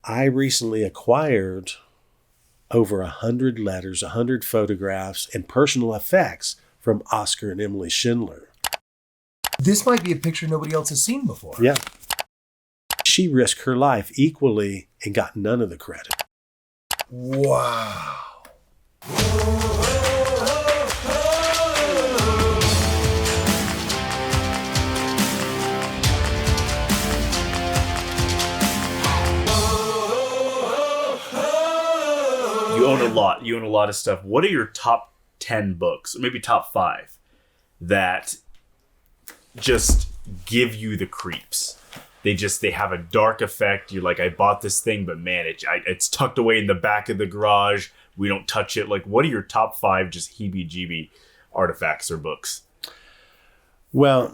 I recently acquired over 100 letters, 100 photographs, and personal effects from Oscar and Emily Schindler. This might be a picture nobody else has seen before. Yeah. She risked her life equally and got none of the credit. Wow. You own a lot. You own a lot of stuff. What are your top 10 books, or maybe top 5, that just give you the creeps? They have a dark effect. You're like, I bought this thing, but man, it's tucked away in the back of the garage. We don't touch it. Like, what are your top 5 just heebie-jeebie artifacts or books? Well,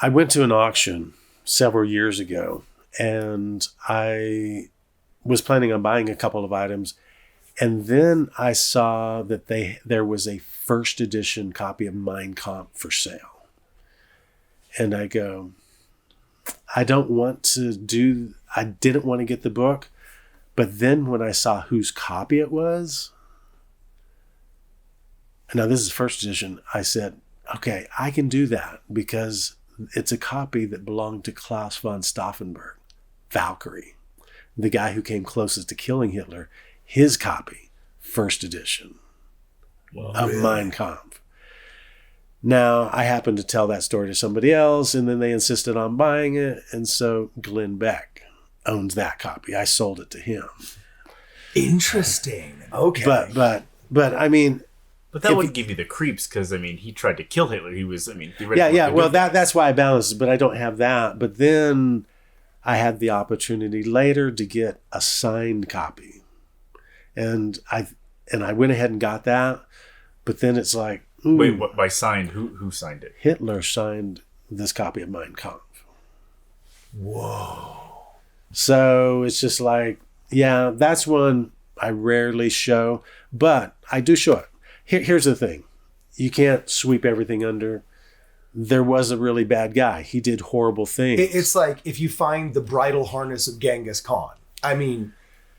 I went to an auction several years ago, and I was planning on buying a couple of items, and then I saw that there was a first edition copy of Mein Kampf for sale. And I go, I didn't want to get the book, but then when I saw whose copy it was, now this is first edition, I said, okay, I can do that because it's a copy that belonged to Klaus von Stauffenberg, Valkyrie, the guy who came closest to killing Hitler. His copy, first edition of Mein Kampf. Now, I happened to tell that story to somebody else, and then they insisted on buying it, and so Glenn Beck owns that copy. I sold it to him. Interesting. Okay. But I mean... But that wouldn't give you the creeps, because, I mean, he tried to kill Hitler. He was, I mean... Yeah, well, that's why I balanced it, but I don't have that. But then I had the opportunity later to get a signed copy. And I went ahead and got that, but then it's like... Ooh, wait, what, by signed? Who signed it? Hitler signed this copy of Mein Kampf. Whoa. So it's just like, yeah, that's one I rarely show, but I do show it. Here's the thing. You can't sweep everything under. There was a really bad guy. He did horrible things. It's like if you find the bridle harness of Genghis Khan. I mean...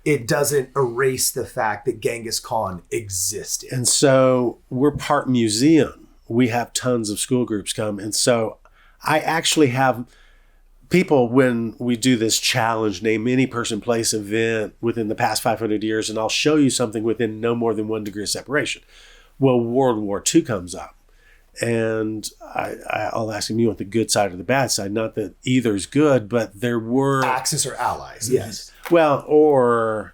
It doesn't erase the fact that Genghis Khan existed. And so we're part museum. We have tons of school groups come. And so I actually have people, when we do this challenge, name any person, place, event within the past 500 years, and I'll show you something within no more than 1 degree of separation. Well, World War II comes up. And I'll ask him, you want the good side or the bad side? Not that either is good, but there were... Axis or allies, yes. Well, or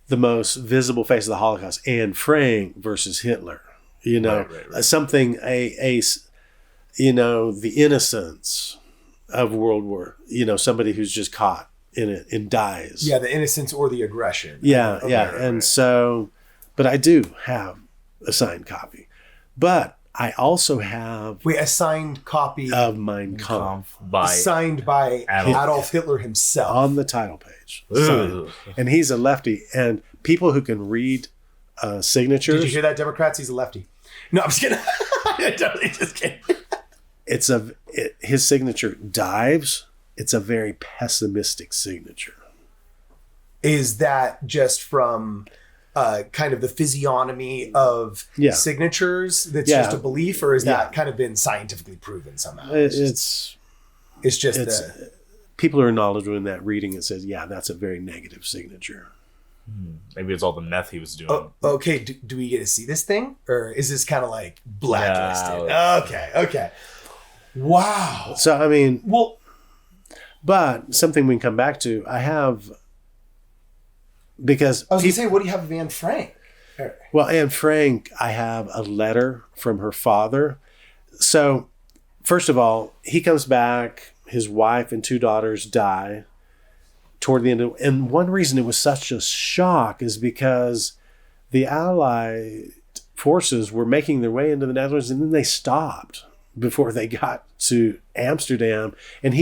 the most visible face of the Holocaust, Anne Frank versus Hitler. You know, right. Something, you know, the innocence of World War, you know, somebody who's just caught in it and dies. Yeah, the innocence or the aggression. Yeah. And so, but I do have a signed copy. But I also have... Wait, a signed copy of Mein Kampf. Signed by Adolf Hitler himself. On the title page. And he's a lefty. And people who can read signatures... Did you hear that, Democrats? He's a lefty. No, I'm just kidding. I'm totally just kidding. His signature dives. It's a very pessimistic signature. Is that just from... kind of the physiognomy of signatures that's just a belief, or is that kind of been scientifically proven somehow? It's people are knowledgeable in that reading. It says, yeah, that's a very negative signature. Maybe it's all the meth he was doing. Okay, do we get to see this thing? Or is this kind of like blacklisted? No. Okay. Wow. So, I mean... But something we can come back to, I have... Because I was going to say, what do you have of Anne Frank? Well, Anne Frank, I have a letter from her father. So, first of all, he comes back, his wife and 2 daughters die toward the end of, and one reason it was such a shock is because the Allied forces were making their way into the Netherlands, and then they stopped before they got to Amsterdam, and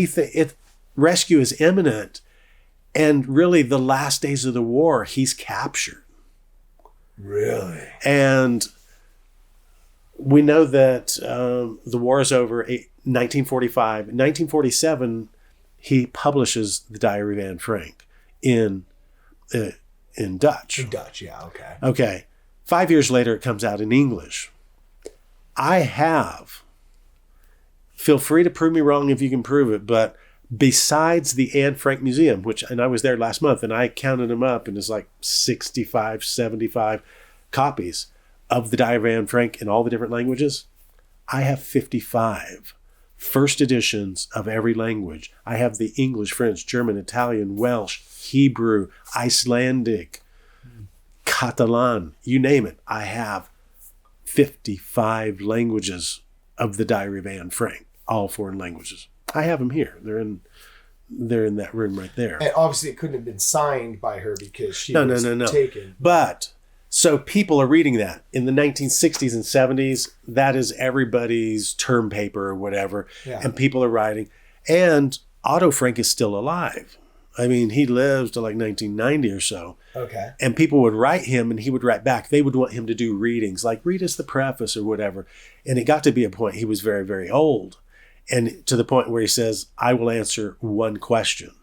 rescue is imminent. And really, the last days of the war, he's captured. Really? And we know that the war is over 1945. In 1947, he publishes the Diary of Anne Frank in Dutch. In Dutch, yeah, okay. Okay. 5 years later, it comes out in English. Feel free to prove me wrong if you can prove it, but besides the Anne Frank Museum, and I was there last month, and I counted them up, and it's like 65, 75 copies of the Diary of Anne Frank in all the different languages. I have 55 first editions of every language. I have the English, French, German, Italian, Welsh, Hebrew, Icelandic, Catalan, you name it. I have 55 languages of the Diary of Anne Frank, all foreign languages. I have them here. They're in that room right there. And obviously it couldn't have been signed by her because she was taken. But so people are reading that in the 1960s and 70s. That is everybody's term paper or whatever. Yeah. And people are writing. And Otto Frank is still alive. I mean, he lives to like 1990 or so. Okay. And people would write him and he would write back. They would want him to do readings, like read us the preface or whatever. And it got to be a point he was very, very old. And to the point where he says, I will answer one question.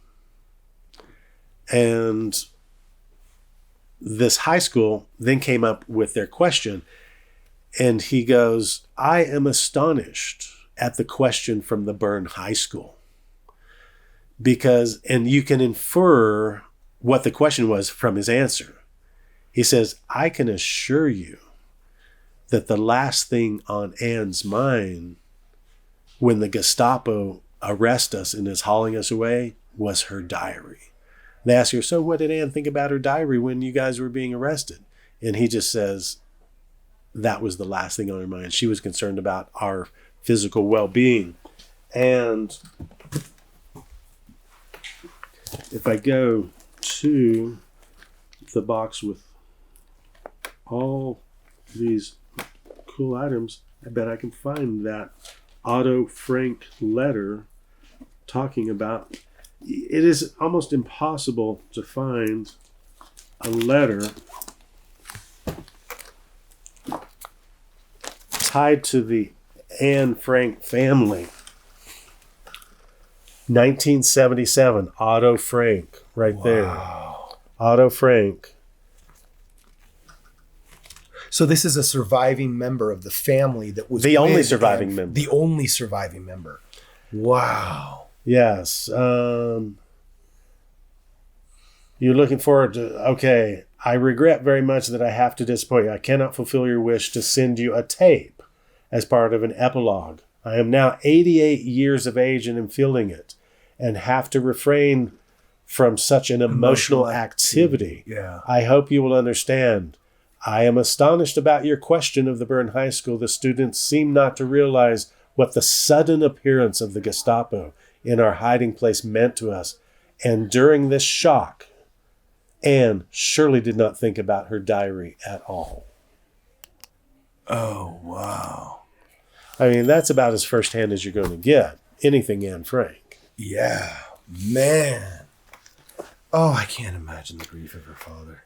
And this high school then came up with their question. And he goes, I am astonished at the question from the Bern High School. And you can infer what the question was from his answer. He says, I can assure you that the last thing on Anne's mind when the Gestapo arrest us and is hauling us away was her diary. They ask her, so what did Anne think about her diary when you guys were being arrested? And he just says, that was the last thing on her mind. She was concerned about our physical well-being. And if I go to the box with all these cool items, I bet I can find that Otto Frank letter talking about. It is almost impossible to find a letter tied to the Anne Frank family. 1977, Otto Frank, right there. Otto Frank. So this is a surviving member of the family that was the only surviving member. The only surviving member. Wow. Yes. You're looking forward to, okay, I regret very much that I have to disappoint you. I cannot fulfill your wish to send you a tape as part of an epilogue. I am now 88 years of age and am feeling it and have to refrain from such an emotional activity. Yeah. I hope you will understand. I am astonished about your question of the Bern High School. The students seem not to realize what the sudden appearance of the Gestapo in our hiding place meant to us. And during this shock, Anne surely did not think about her diary at all. Oh, wow. I mean, that's about as firsthand as you're going to get. Anything Anne Frank. Yeah, man. Oh, I can't imagine the grief of her father.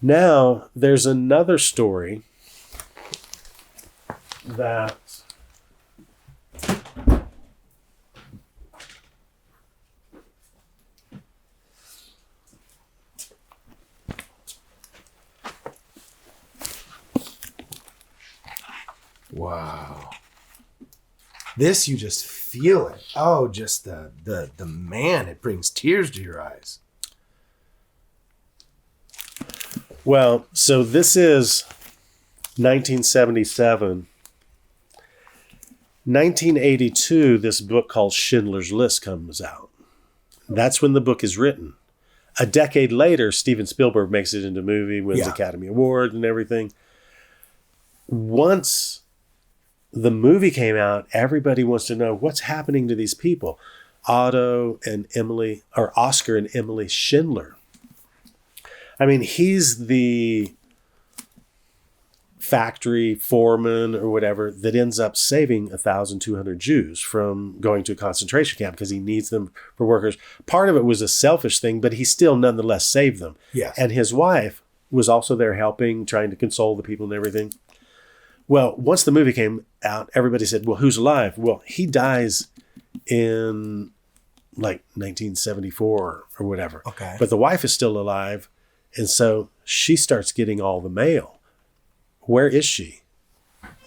Now, there's another story that wow. This, you just feel it. Oh, just the man, it brings tears to your eyes. Well, so this is 1977. 1982, this book called Schindler's List comes out. That's when the book is written. A decade later, Steven Spielberg makes it into a movie, wins Academy Award and everything. Once the movie came out, everybody wants to know what's happening to these people. Oscar and Emily Schindler. I mean, he's the factory foreman or whatever that ends up saving 1,200 Jews from going to a concentration camp because he needs them for workers. Part of it was a selfish thing, but he still nonetheless saved them. Yes. And his wife was also there helping, trying to console the people and everything. Well, once the movie came out, everybody said, well, who's alive? Well, he dies in like 1974 or whatever. Okay. But the wife is still alive. And so she starts getting all the mail. Where is she?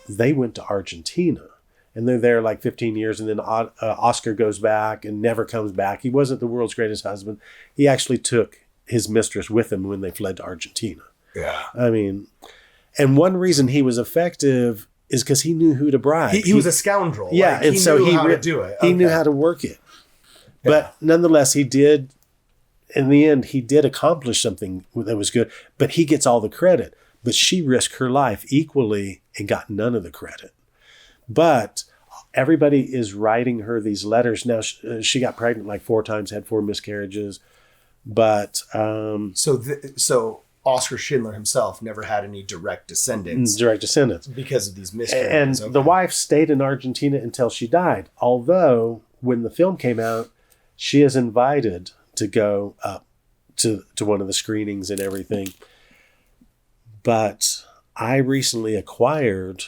They went to Argentina. And they're there like 15 years. And then Oscar goes back and never comes back. He wasn't the world's greatest husband. He actually took his mistress with him when they fled to Argentina. Yeah. I mean, and one reason he was effective is because he knew who to bribe. He was a scoundrel. Yeah. Like, and so knew how to do it. He knew how to work it. But nonetheless, he did, in the end, he did accomplish something that was good, but he gets all the credit. But she risked her life equally and got none of the credit. But everybody is writing her these letters. Now, she got pregnant like 4 times, had 4 miscarriages. But so Oscar Schindler himself never had any direct descendants. Because of these miscarriages. And the wife stayed in Argentina until she died. Although, when the film came out, she is invited to go up to one of the screenings and everything. But I recently acquired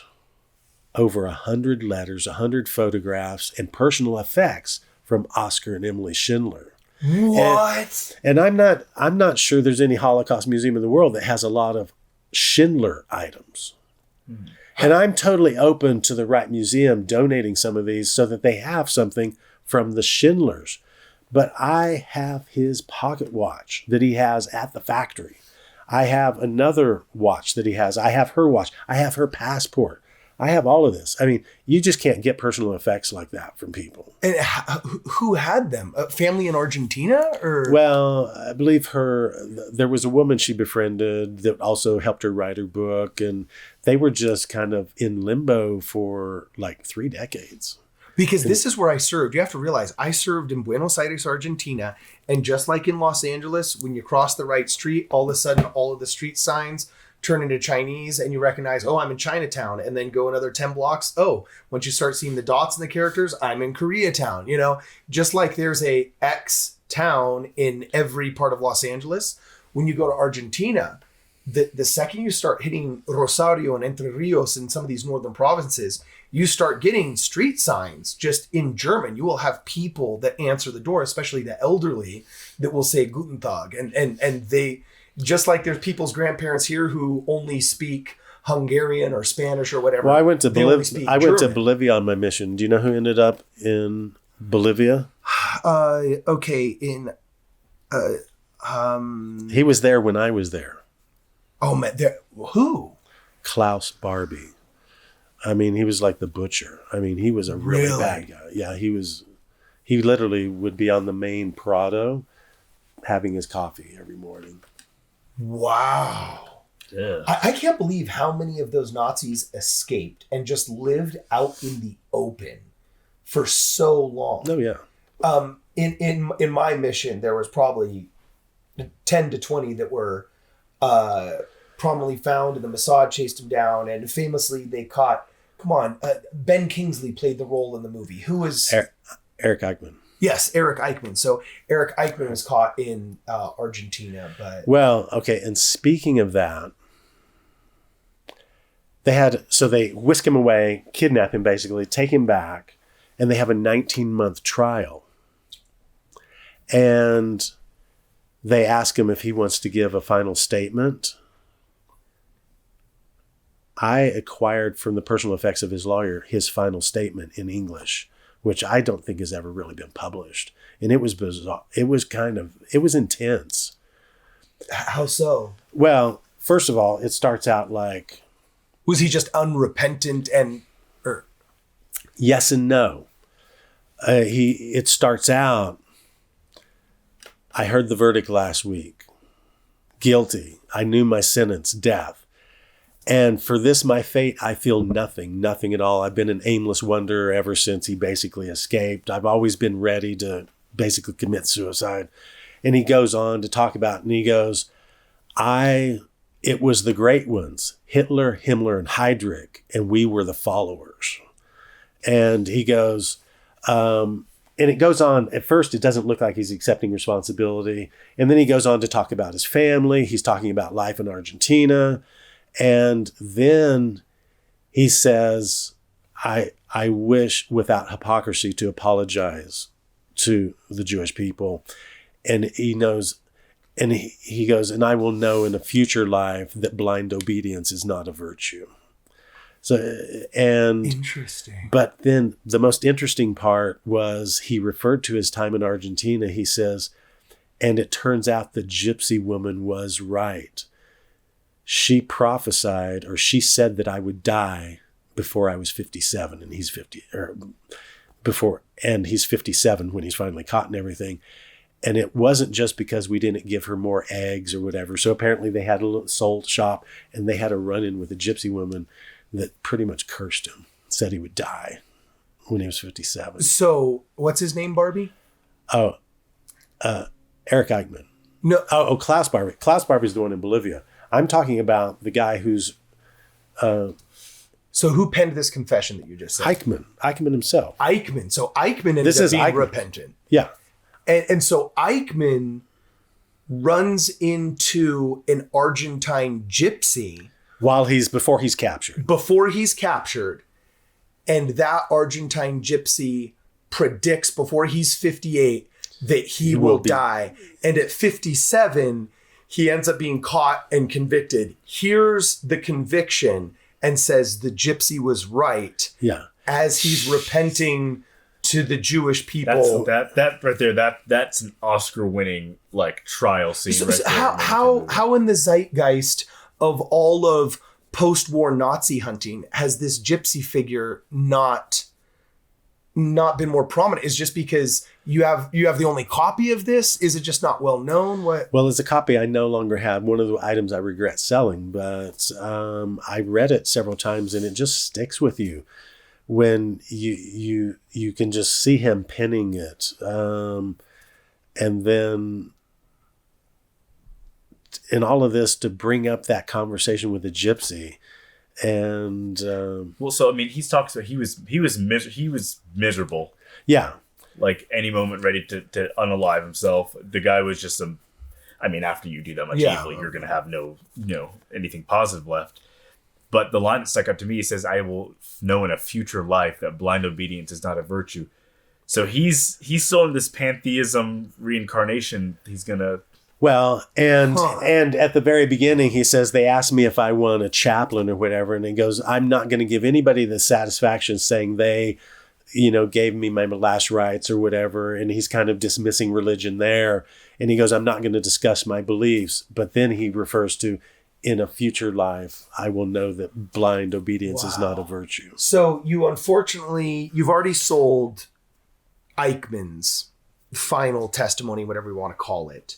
over 100 letters, 100 photographs, and personal effects from Oscar and Emily Schindler. What? And I'm not sure there's any Holocaust museum in the world that has a lot of Schindler items. Mm. And I'm totally open to the right museum donating some of these so that they have something from the Schindlers. But I have his pocket watch that he has at the factory. I have another watch that he has. I have her watch. I have her passport. I have all of this. I mean, you just can't get personal effects like that from people. And who had them? A family in Argentina? Or? Well, I believe there was a woman she befriended that also helped her write her book. And they were just kind of in limbo for like 3 decades. Because this is where I served. You have to realize I served in Buenos Aires, Argentina. And just like in Los Angeles, when you cross the right street, all of a sudden, all of the street signs turn into Chinese and you recognize, oh, I'm in Chinatown, and then go another 10 blocks. Oh, once you start seeing the dots in the characters, I'm in Koreatown. You know, just like there's a X town in every part of Los Angeles. When you go to Argentina, the second you start hitting Rosario and Entre Rios and some of these northern provinces, you start getting street signs just in German. You will have people that answer the door, especially the elderly, that will say Guten Tag. And they, just like there's people's grandparents here who only speak Hungarian or Spanish or whatever. Well, I went to Bolivia on my mission. Do you know who ended up in Bolivia? Okay. He was there when I was there. Oh, man. Who? Klaus Barbie. I mean, he was like the butcher. I mean, he was a really bad guy. Yeah, he literally would be on the main Prado having his coffee every morning. Wow. Yeah. I can't believe how many of those Nazis escaped and just lived out in the open for so long. Oh, yeah. In my mission, there was probably 10 to 20 that were prominently found, and the Mossad chased him down, and famously they caught, Ben Kingsley played the role in the movie. Who was... Eric Eichmann. Yes, Eric Eichmann. So Eric Eichmann was caught in Argentina, but... Well, okay, and speaking of that, they whisk him away, kidnap him basically, take him back, and they have a 19-month trial. And they ask him if he wants to give a final statement. I acquired from the personal effects of his lawyer his final statement in English, which I don't think has ever really been published. And it was bizarre. It was intense. How so? Well, first of all, it starts out like... Was he just unrepentant and... Yes and no. It starts out, I heard the verdict last week. Guilty. I knew my sentence, death. And for this, my fate, I feel nothing at all. I've been an aimless wanderer ever since he basically escaped. I've always been ready to basically commit suicide. And he goes on to talk about, and he goes, it was the great ones, Hitler, Himmler, and Heydrich, and we were the followers. And he goes, and it goes on, at first it doesn't look like he's accepting responsibility. And then he goes on to talk about his family. He's talking about life in Argentina. And then he says, I wish without hypocrisy to apologize to the Jewish people. And he knows, and he goes, and I will know in a future life that blind obedience is not a virtue. So, and interesting. But then the most interesting part was he referred to his time in Argentina. He says, and it turns out the gypsy woman was right. She prophesied, or she said that I would die before I was 57, and he's 50, or before, and he's 57 when he's finally caught and everything. And it wasn't just because we didn't give her more eggs or whatever. So apparently they had a little soul shop, and they had a run-in with a gypsy woman that pretty much cursed him, said he would die when he was 57. So what's his name, Barbie? Oh, Eric Eichmann. No. Oh, Klaus Barbie. Klaus Barbie's the one in Bolivia. I'm talking about the guy who's... So who penned this confession that you just said? Eichmann himself. Eichmann. So Eichmann ended up being repentant. Yeah. And so Eichmann runs into an Argentine gypsy Before he's captured. Before he's captured. And that Argentine gypsy predicts before he's 58 that he will die. And at 57, he ends up being caught and convicted. Here's the conviction and says the gypsy was right. Yeah. As he's repenting to the Jewish people. That right there, that's an Oscar-winning like trial scene. So, right there. How in the zeitgeist of all of post-war Nazi hunting has this gypsy figure not been more prominent? Is just because you have the only copy of this? Is it just not well known? What? Well, it's a copy I no longer have. One of the items I regret selling, but I read it several times, and it just sticks with you when you can just see him penning it, and then in all of this to bring up that conversation with the gypsy. And well, so I mean, he talks about he was miserable. Yeah, like any moment ready to unalive himself. The guy was just I mean, after you do that much evil, you're gonna have no anything positive left. But the line that stuck out to me says, "I will know in a future life that blind obedience is not a virtue." So he's still in this pantheism reincarnation. He's gonna. Well, and at the very beginning, he says, they asked me if I want a chaplain or whatever. And he goes, I'm not going to give anybody the satisfaction saying they, gave me my last rites or whatever. And he's kind of dismissing religion there. And he goes, I'm not going to discuss my beliefs. But then he refers to, in a future life, I will know that blind obedience is not a virtue. So you've already sold Eichmann's final testimony, whatever you want to call it.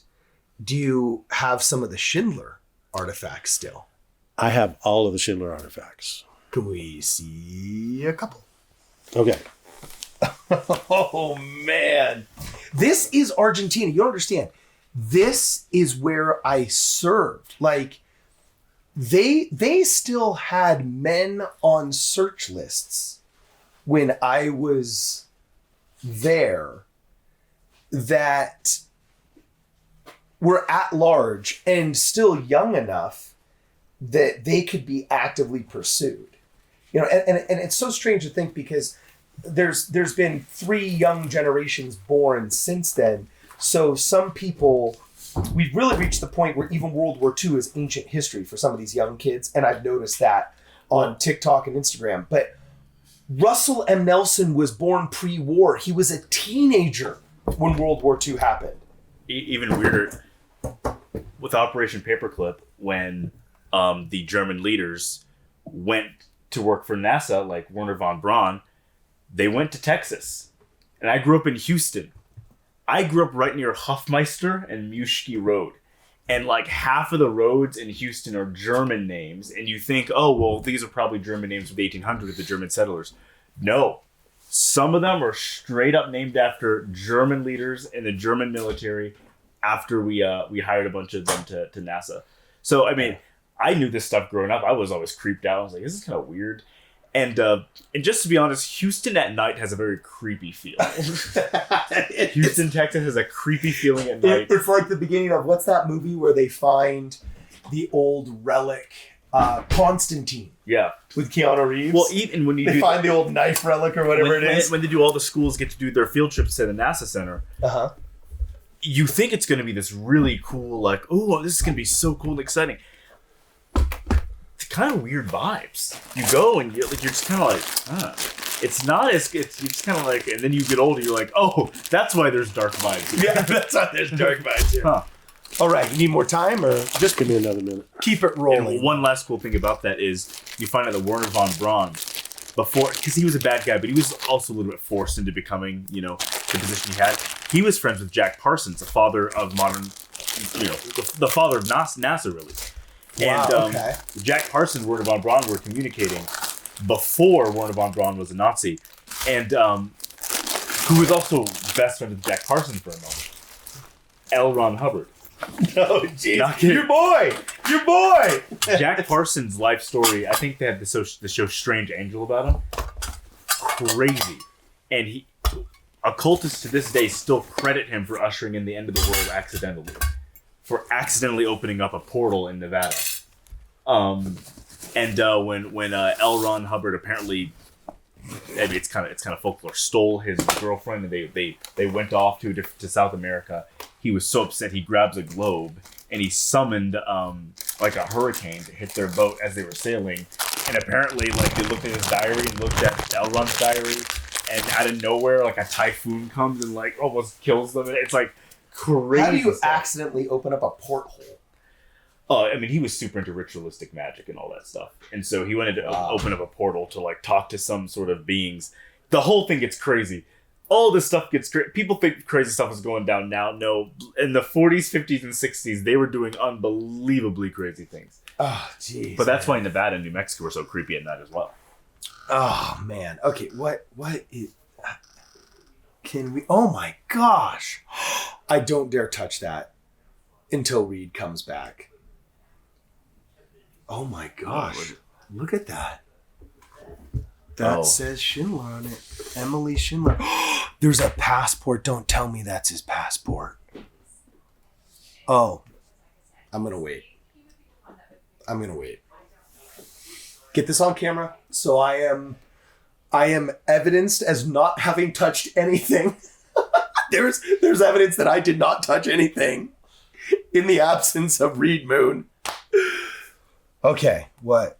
Do you have some of the Schindler artifacts still? I have all of the Schindler artifacts. Can we see a couple? Okay. Oh, man. This is Argentina. You don't understand. This is where I served. Like, they still had men on search lists when I was there that were at large and still young enough that they could be actively pursued. And it's so strange to think because there's been 3 young generations born since then. So some people, we've really reached the point where even World War II is ancient history for some of these young kids. And I've noticed that on TikTok and Instagram. But Russell M. Nelson was born pre-war. He was a teenager when World War II happened. Even weirder, with Operation Paperclip, when the German leaders went to work for NASA, like Werner von Braun, they went to Texas. And I grew up in Houston. I grew up right near Hofmeister and Muschke Road. And like half of the roads in Houston are German names. And you think, oh, well, these are probably German names of the 1800s, the German settlers. No. Some of them are straight up named after German leaders in the German military after we hired a bunch of them to NASA. So, I mean, I knew this stuff growing up. I was always creeped out. I was like, this is kind of weird. And just to be honest, Houston at night has a very creepy feel. Houston, Texas has a creepy feeling at night. It's like the beginning of, what's that movie where they find the old relic Constantine Yeah. with Keanu Reeves. Well, even when you they find the old knife relic or whatever it is. When they do all the schools get to do their field trips to the NASA Center, you think it's going to be this really cool, like, oh, this is going to be so cool and exciting. It's kind of weird vibes. You go and you're just kind of like, it's not as, it's just kind of like, and then you get older, you're like, oh, that's why there's dark vibes here. Yeah, that's why there's dark vibes here. Huh. All right, you need more time or Just give me another minute. keep it rolling? And one last cool thing about that is you find out that Werner von Braun, before, because he was a bad guy, but he was also a little bit forced into becoming, you know, the position he had. He was friends with Jack Parsons, the father of modern, you know, the father of NASA, really. Wow, And Jack Parsons and Werner von Braun were communicating before Werner von Braun was a Nazi, and who was also best friend with Jack Parsons for a moment, L. Ron Hubbard. Oh, jeez. Your boy! Jack Parsons' life story, I think they had the show Strange Angel about him. Crazy. And occultists to this day still credit him for ushering in the end of the world accidentally. For accidentally opening up a portal in Nevada. When L. Ron Hubbard apparently, maybe it's kind of folklore, stole his girlfriend and they went off to South America. He was so upset he grabs a globe and he summoned like a hurricane to hit their boat as they were sailing. And apparently, like, they looked at his diary and looked at L. Ron's diary, and out of nowhere, like, a typhoon comes and like almost kills them. It's like crazy. How do you stuff. accidentally open up a porthole? Oh, I mean, he was super into ritualistic magic and all that stuff. And so he wanted to open up a portal to, like, talk to some sort of beings. The whole thing gets crazy. All this stuff gets crazy. People think crazy stuff is going down now. No, in the 40s, 50s, and 60s, they were doing unbelievably crazy things. Oh, jeez. But that's why Nevada and New Mexico were so creepy at night as well. Oh, man. Okay, what is... Can we... Oh, my gosh. I don't dare touch that until Reid comes back. Oh, my gosh. Look at that. That says Schindler on it. Emily Schindler. There's a passport. Don't tell me that's his passport. Oh. I'm going to wait. Get this on camera. So I am evidenced as not having touched anything. There's evidence that I did not touch anything in the absence of Reid Moon. Okay, what?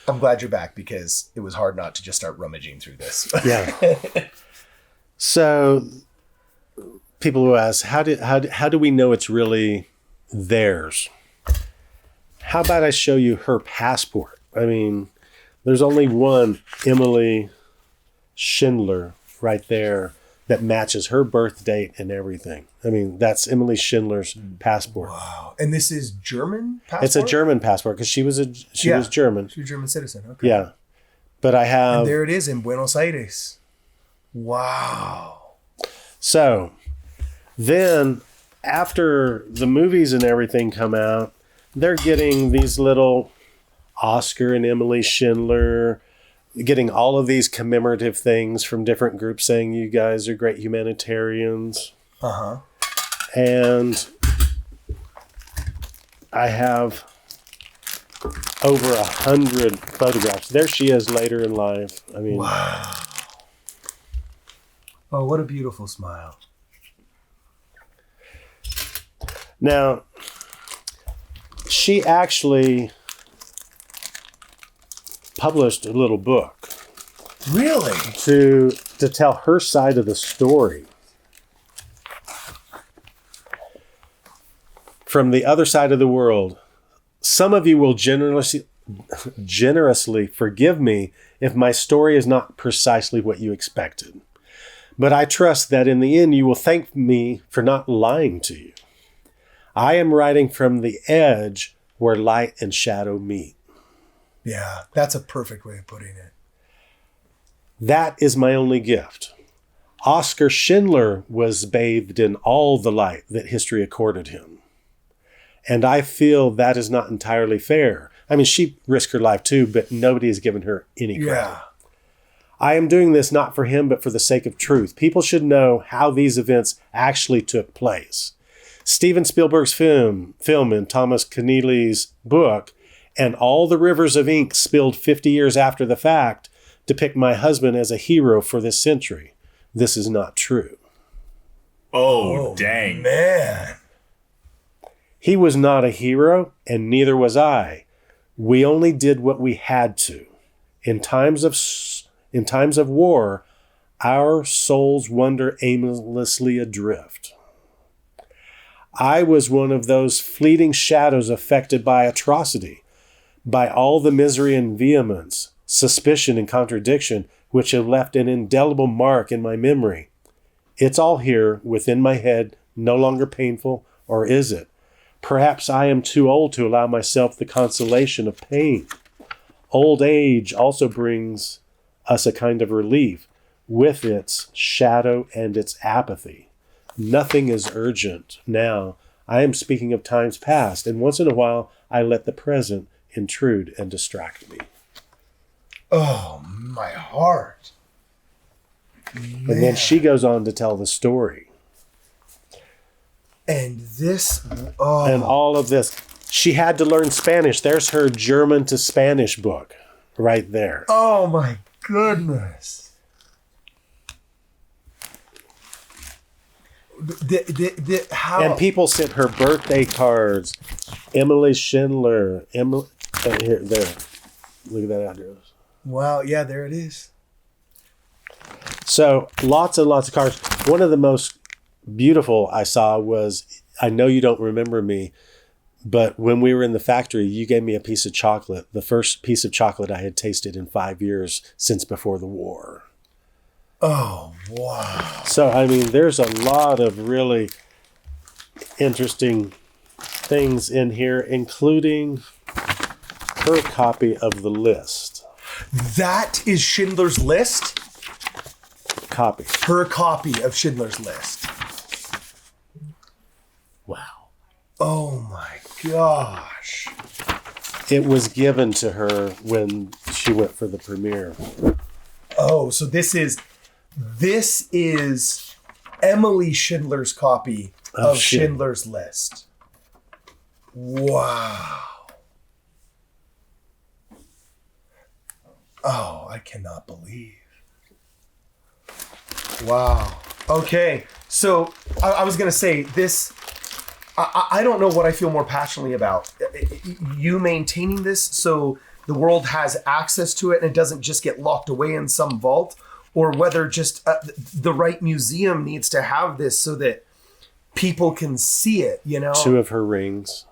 I'm glad you're back because it was hard not to just start rummaging through this. Yeah. So people will ask, how do we know it's really theirs? How about I show you her passport? I mean, there's only one Emily Schindler right there that matches her birth date and everything. I mean, that's Emily Schindler's passport. Wow. And this is German passport? It's a German passport because she was German. She's a German citizen. Okay. Yeah. But I have... And there it is in Buenos Aires. Wow. So then after the movies and everything come out, they're getting these little Oscar and Emily Schindler, getting all of these commemorative things from different groups saying you guys are great humanitarians. Uh-huh. And I have over 100 photographs. There she is later in life. I mean, wow. Oh, what a beautiful smile. Now, she actually published a little book. Really? To tell her side of the story. From the other side of the world. Some of you will generously forgive me if my story is not precisely what you expected. But I trust that in the end you will thank me for not lying to you. I am writing from the edge where light and shadow meet. Yeah, that's a perfect way of putting it. That is my only gift. Oscar Schindler was bathed in all the light that history accorded him. And I feel that is not entirely fair. I mean, she risked her life too, but nobody has given her any credit. Yeah. I am doing this not for him, but for the sake of truth. People should know how these events actually took place. Steven Spielberg's film and Thomas Keneally's book and all the rivers of ink spilled 50 years after the fact depict my husband as a hero for this century. This is not true. Oh, dang. Man. He was not a hero, and neither was I. We only did what we had to. In times of war, our souls wander aimlessly adrift. I was one of those fleeting shadows affected by atrocity, by all the misery and vehemence, suspicion and contradiction, which have left an indelible mark in my memory. It's all here within my head, no longer painful, or is it? Perhaps I am too old to allow myself the consolation of pain. Old age also brings us a kind of relief, with its shadow and its apathy. Nothing is urgent now. I am speaking of times past, and once in a while I let the present intrude and distract me. Oh, my heart. Man. And then she goes on to tell the story. And this... And all of this. She had to learn Spanish. There's her German to Spanish book right there. Oh, my goodness. How? And people sent her birthday cards. Emily Schindler. Here, there. Look at that address. Wow, yeah, there it is. So lots and lots of cards. One of the most beautiful I saw was, I know you don't remember me, but when we were in the factory, you gave me a piece of chocolate, the first piece of chocolate I had tasted in 5 years since before the war. Oh, wow. So, I mean, there's a lot of really interesting things in here, including her copy of the list. That is Schindler's List? Copy. Her copy of Schindler's List. Wow. Oh, my gosh. It was given to her when she went for the premiere. Oh, so this is Emily Schindler's copy of Schindler's List. Wow. Oh, I cannot believe. Wow. Okay, so I was going to say this. I don't know what I feel more passionately about. You maintaining this so the world has access to it and it doesn't just get locked away in some vault, or whether just the right museum needs to have this so that people can see it, you know? 2 of her rings.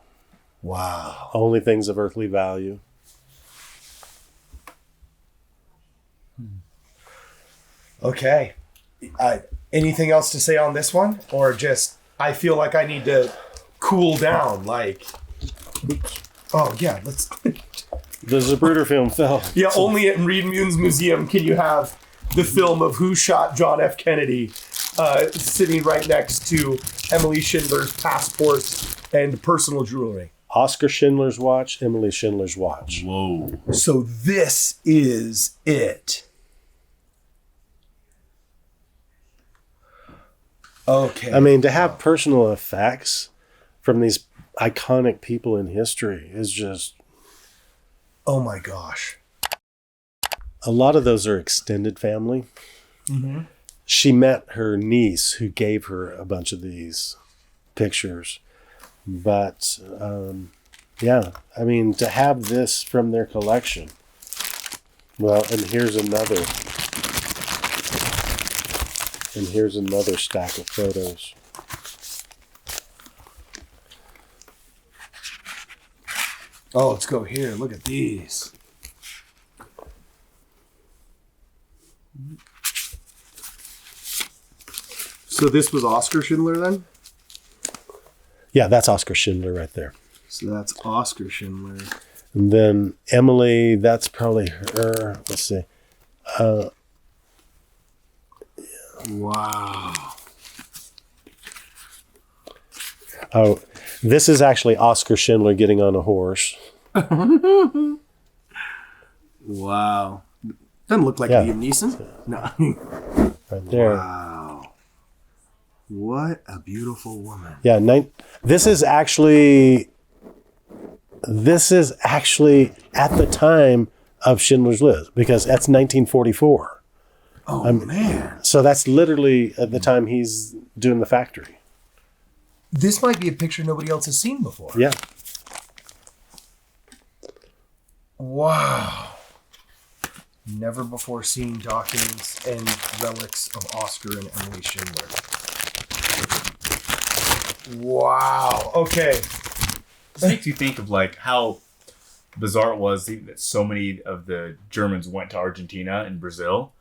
Wow. Only things of earthly value. Okay. Anything else to say on this one? Or just, I feel like I need to cool down, like... Oh, yeah, let's... The Zapruder film fell. Yeah, only at Reid Moon's museum can you have the film of who shot John F. Kennedy sitting right next to Emily Schindler's passport and personal jewelry. Oscar Schindler's watch, Emily Schindler's watch. Whoa. So this is it. Okay. I mean, to have personal effects from these iconic people in history is just... Oh my gosh. A lot of those are extended family. Mm-hmm. She met her niece who gave her a bunch of these pictures. But, yeah, I mean, to have this from their collection. Well, and here's another stack of photos. Oh, let's go here. Look at these. So this was Oscar Schindler then? Yeah, that's Oscar Schindler right there. So that's Oscar Schindler. And then Emily, that's probably her. Let's see. Wow. Oh, this is actually Oscar Schindler getting on a horse. Wow. Doesn't look like Liam Neeson. No. Right there. Wow. What a beautiful woman. Yeah, this is actually this is actually at the time of Schindler's List, because that's 1944. Oh, man. So that's literally at the time he's doing The Factory. This might be a picture nobody else has seen before. Yeah. Wow. Never before seen documents and relics of Oscar and Emily Schindler. Wow. Okay. This makes you think of like how bizarre it was that so many of the Germans went to Argentina and Brazil,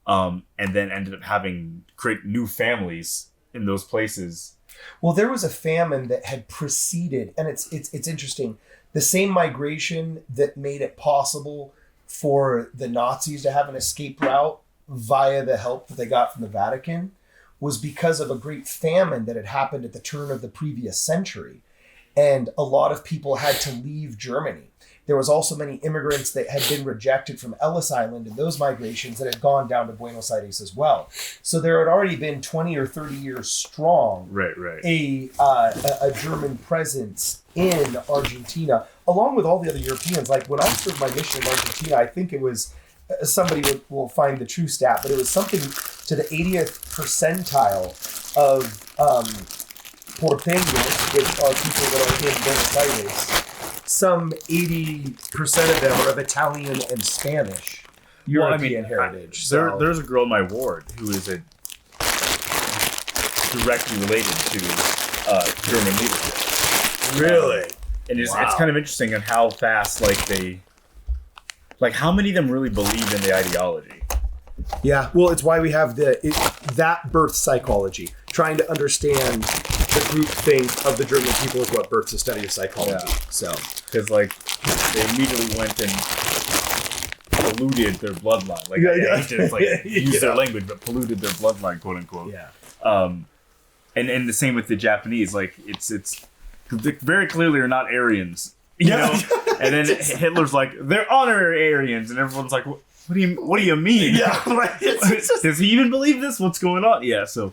and then ended up having create new families in those places. Well, there was a famine that had preceded, and it's interesting. The same migration that made it possible for the Nazis to have an escape route via the help that they got from the Vatican was because of a great famine that had happened at the turn of the previous century. And a lot of people had to leave Germany. There was also many immigrants that had been rejected from Ellis Island and those migrations that had gone down to Buenos Aires as well. So there had already been 20 or 30 years strong Right. a German presence in Argentina, along with all the other Europeans. Like when I served my mission in Argentina, I think it was, somebody will find the true stat, but it was something to the 80th percentile of porteños, which are people that are in Buenos Aires. Some 80% of them are of Italian and Spanish European heritage. There's a girl in my ward who is directly related to German leadership. Really? And it's kind of interesting on how fast how many of them really believe in the ideology. Yeah, well, it's why we have that birth psychology. Trying to understand the groupthink of the German people is what births a study of psychology. Yeah. So, because they immediately went and polluted their bloodline. I hate to use their language, but polluted their bloodline, quote unquote. yeah. And the same with the Japanese. It's they very clearly are not Aryans. You know? And then Hitler's like, they're honorary Aryans, and everyone's like, what do you mean? Yeah, right. Does he even believe this? What's going on? Yeah, so